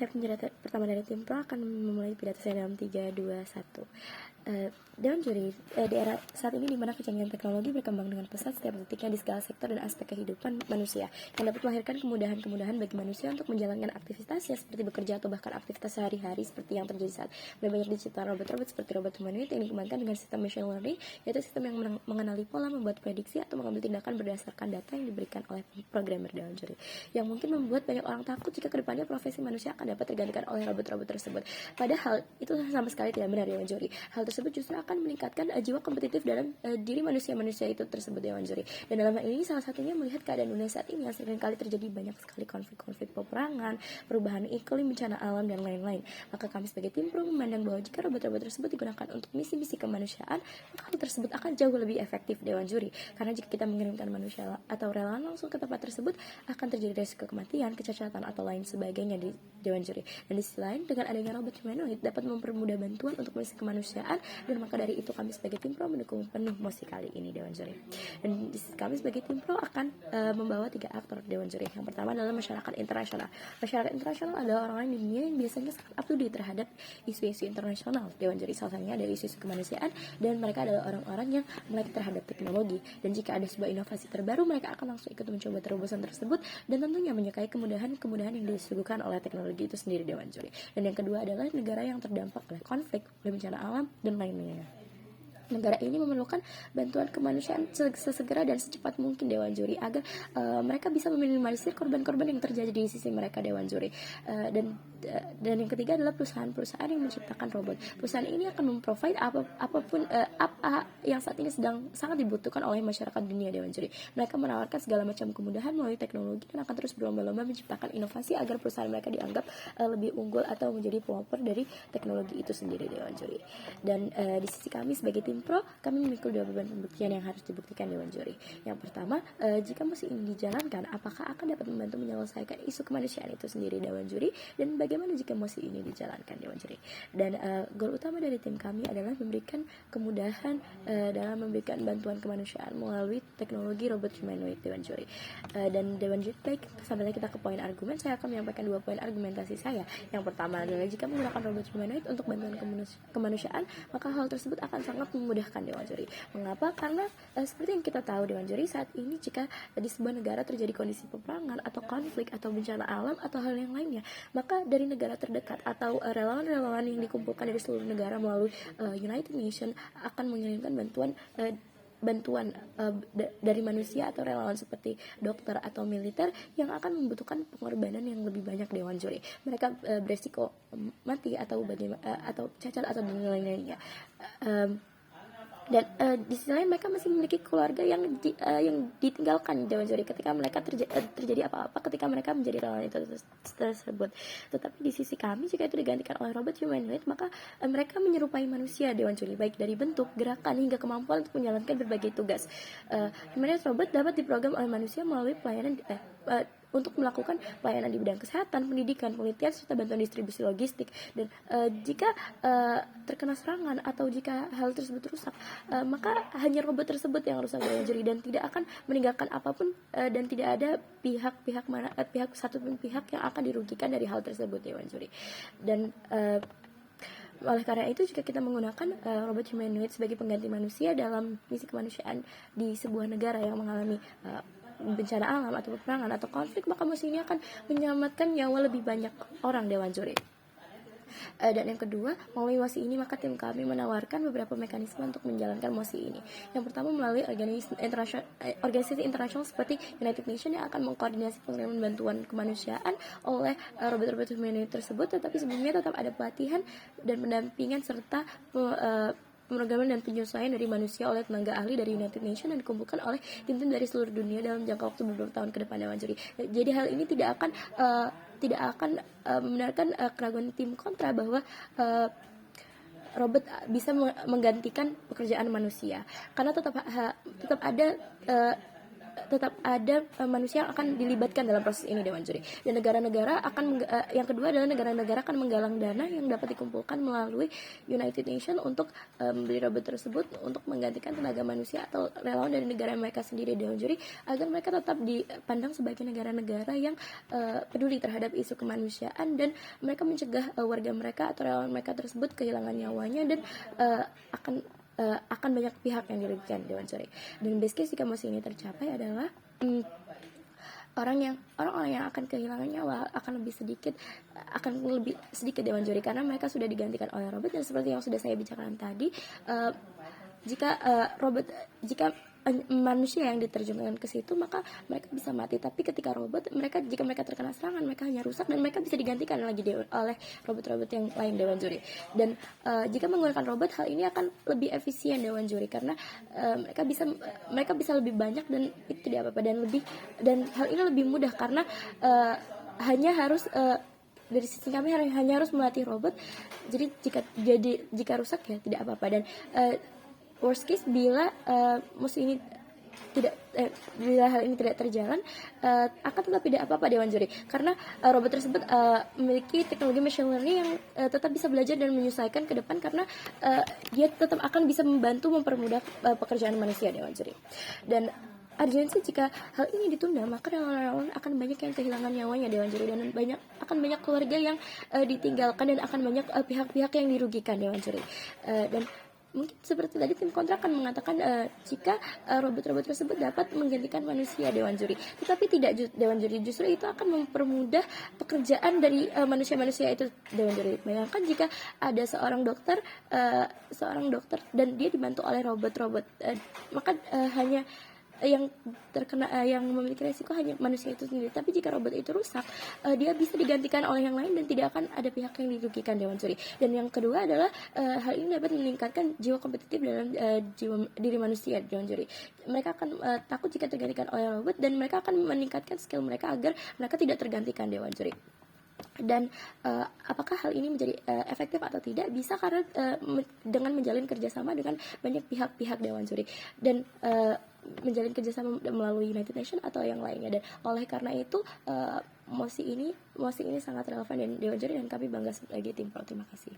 Saya penjelasan pertama dari tim Pro akan memulai pidato saya dalam 3, 2, 1. Dewan juri, di era saat ini di mana kecanggihan teknologi berkembang dengan pesat setiap detiknya di segala sektor dan aspek kehidupan manusia, yang dapat melahirkan kemudahan-kemudahan bagi manusia untuk menjalankan aktivitasnya seperti bekerja atau bahkan aktivitas sehari-hari seperti yang terjadi saat banyak diciptakan robot-robot seperti robot humanoid yang dikembangkan dengan sistem machine learning, yaitu sistem yang mengenali pola, membuat prediksi atau mengambil tindakan berdasarkan data yang diberikan oleh programmer Dewan juri, yang mungkin membuat banyak orang takut jika kedepannya profesi manusia akan dapat tergantikan oleh robot-robot tersebut. Padahal itu sama sekali tidak benar, Dewan juri. Hal tersebut justru akan meningkatkan jiwa kompetitif dalam diri manusia-manusia itu tersebut, Dewan juri. Dan dalam hal ini salah satunya melihat keadaan dunia saat ini yang seringkali terjadi banyak sekali konflik-konflik peperangan, perubahan iklim, bencana alam, dan lain-lain. Maka kami sebagai tim Pro memandang bahwa jika robot-robot tersebut digunakan untuk misi-misi kemanusiaan, maka hal tersebut akan jauh lebih efektif, Dewan juri. Karena jika kita mengirimkan manusia atau relawan langsung ke tempat tersebut, akan terjadi risiko kematian, kecacatan, atau lain sebagainya di Dewan juri. Dan di sisi lain, dengan adanya robot humanoid dapat mempermudah bantuan untuk misi kemanusiaan, dan maka dari itu kami sebagai tim Pro mendukung penuh mosi kali ini, Dewan juri. Dan kami sebagai tim Pro akan membawa 3 aktor Dewan juri. Yang pertama adalah masyarakat internasional. Masyarakat internasional adalah orang-orang di dunia yang biasanya sangat up to date terhadap isu-isu internasional, Dewan juri. Salah satunya ada isu-isu kemanusiaan, dan mereka adalah orang-orang yang melek terhadap teknologi. Dan jika ada sebuah inovasi terbaru, mereka akan langsung ikut mencoba terobosan tersebut, dan tentunya menyukai kemudahan-kemudahan yang disuguhkan oleh teknologi itu sendiri, Dewan juri. Dan yang kedua adalah negara yang terdampak oleh konflik, oleh bencana alam, dan lain-lainnya. Negara ini memerlukan bantuan kemanusiaan sesegera dan secepat mungkin, Dewan juri, agar mereka bisa meminimalisir korban-korban yang terjadi di sisi mereka, Dewan juri. Dan yang ketiga adalah perusahaan-perusahaan yang menciptakan robot. Perusahaan ini akan memprovide apapun apa yang saat ini sedang sangat dibutuhkan oleh masyarakat dunia, Dewan juri. Mereka menawarkan segala macam kemudahan melalui teknologi dan akan terus berlomba-lomba menciptakan inovasi agar perusahaan mereka dianggap lebih unggul atau menjadi pelopor dari teknologi itu sendiri, Dewan juri. Dan di sisi kami sebagai tim Pro, kami memikul 2 beban pembuktian yang harus dibuktikan, Dewan juri. Yang pertama, jika mesin ini dijalankan, apakah akan dapat membantu menyelesaikan isu kemanusiaan itu sendiri, Dewan juri, dan bagaimana jika mesin ini dijalankan, Dewan juri. Dan goal utama dari tim kami adalah memberikan kemudahan dalam memberikan bantuan kemanusiaan melalui teknologi robot humanoid, Dewan juri. Dan Dewan juri, baik, sampai kita ke poin argumen, saya akan menyampaikan 2 poin argumentasi saya. Yang pertama adalah jika menggunakan robot humanoid untuk bantuan kemanusiaan, maka hal tersebut akan sangat memudahkan, Dewan juri. Mengapa? Karena seperti yang kita tahu, Dewan juri, saat ini jika di sebuah negara terjadi kondisi peperangan atau konflik atau bencana alam atau hal yang lainnya, maka dari negara terdekat atau relawan-relawan yang dikumpulkan dari seluruh negara melalui United Nations akan mengirimkan bantuan dari manusia atau relawan seperti dokter atau militer yang akan membutuhkan pengorbanan yang lebih banyak, Dewan juri. Mereka beresiko mati atau atau cacat atau lain-lainnya. Dan di sisi lain mereka masih memiliki keluarga yang ditinggalkan, Dewan juri, ketika mereka terjadi apa-apa ketika mereka menjadi relawan itu tersebut. Tetapi di sisi kami, jika itu digantikan oleh robot humanoid, maka mereka menyerupai manusia, Dewan juri, baik dari bentuk, gerakan, hingga kemampuan untuk menjalankan berbagai tugas. Humanoid robot dapat diprogram oleh manusia melalui pelayanan untuk melakukan pelayanan di bidang kesehatan, pendidikan, penelitian, serta bantuan distribusi logistik. Dan jika terkena serangan atau jika hal tersebut rusak, maka hanya robot tersebut yang rusak, Dewan juri, dan tidak akan meninggalkan apapun, dan tidak ada pihak satupun pihak yang akan dirugikan dari hal tersebut, Dewan juri. Dan oleh karena itu, jika kita menggunakan robot humanoid sebagai pengganti manusia dalam misi kemanusiaan di sebuah negara yang mengalami bencana alam atau peperangan atau konflik, maka mosi ini akan menyelamatkan nyawa lebih banyak orang, Dewan juri. Dan yang kedua, melalui mosi ini maka tim kami menawarkan beberapa mekanisme untuk menjalankan mosi ini. Yang pertama, melalui organisasi internasional seperti United Nations yang akan mengkoordinasi pengiriman bantuan kemanusiaan oleh robot-robot humanoid tersebut, tetapi sebelumnya tetap ada pelatihan dan pendampingan serta pemrograman dan penyesuaian dari manusia oleh tenaga ahli dari United Nations dan dikumpulkan oleh tim-tim dari seluruh dunia dalam jangka waktu beberapa tahun ke depan, Dewan juri. Jadi hal ini tidak akan membenarkan keraguan tim kontra bahwa robot bisa menggantikan pekerjaan manusia, karena tetap ada tetap ada manusia yang akan dilibatkan dalam proses ini, Dewan Juri. Dan negara-negara akan yang kedua adalah negara-negara akan menggalang dana yang dapat dikumpulkan melalui United Nations untuk membeli robot tersebut untuk menggantikan tenaga manusia atau relawan dari negara mereka sendiri, Dewan Juri, agar mereka tetap dipandang sebagai negara-negara yang peduli terhadap isu kemanusiaan, dan mereka mencegah warga mereka atau relawan mereka tersebut kehilangan nyawanya, dan akan banyak pihak yang dirugikan, Dewan Juri. Dan best case jika misi ini tercapai adalah orang-orang yang akan kehilangan nyawa akan lebih sedikit, Dewan Juri, karena mereka sudah digantikan oleh robot. Dan seperti yang sudah saya bicarakan tadi, jika manusia yang diterjunkan ke situ, maka mereka bisa mati. Tapi ketika jika mereka terkena serangan, mereka hanya rusak dan mereka bisa digantikan lagi oleh robot-robot yang lain, Dewan Juri. Dan jika menggunakan robot, hal ini akan lebih efisien, Dewan Juri, karena mereka bisa lebih banyak dan itu tidak apa-apa, dan hal ini lebih mudah karena hanya harus dari sisi kami hanya harus melatih robot. Jadi jika rusak ya tidak apa-apa. Dan worst case bila bila hal ini tidak terjalan, akan tetap tidak apa-apa, Dewan Juri, karena robot tersebut memiliki teknologi machine learning yang tetap bisa belajar dan menyesuaikan ke depan, karena dia tetap akan bisa mempermudah pekerjaan manusia, Dewan Juri. Dan urgensi jika hal ini ditunda, maka relawan akan banyak yang kehilangan nyawanya, Dewan Juri, dan akan banyak keluarga yang ditinggalkan, dan akan banyak pihak-pihak yang dirugikan, Dewan Juri. Dan mungkin seperti tadi tim kontra akan mengatakan jika robot-robot tersebut dapat menggantikan manusia, Dewan Juri. Tetapi tidak, Dewan Juri, justru itu akan mempermudah pekerjaan dari manusia-manusia itu, Dewan Juri. Bayangkan jika ada seorang dokter dan dia dibantu oleh robot-robot, maka hanya yang terkena yang memiliki resiko hanya manusia itu sendiri. Tapi jika robot itu rusak, dia bisa digantikan oleh yang lain dan tidak akan ada pihak yang dirugikan, Dewan Juri. Dan yang kedua adalah hal ini dapat meningkatkan jiwa kompetitif dalam diri manusia, Dewan Juri. Mereka akan takut jika tergantikan oleh robot, dan mereka akan meningkatkan skill mereka agar mereka tidak tergantikan, Dewan Juri. Dan apakah hal ini menjadi efektif atau tidak, bisa karena dengan menjalin kerjasama dengan banyak pihak-pihak, Dewan Juri, dan menjalin kerjasama melalui United Nations atau yang lainnya. Dan oleh karena itu mosi ini sangat relevan dan, Dewan Juri, dan kami bangga sebagai tim pro. Terima kasih.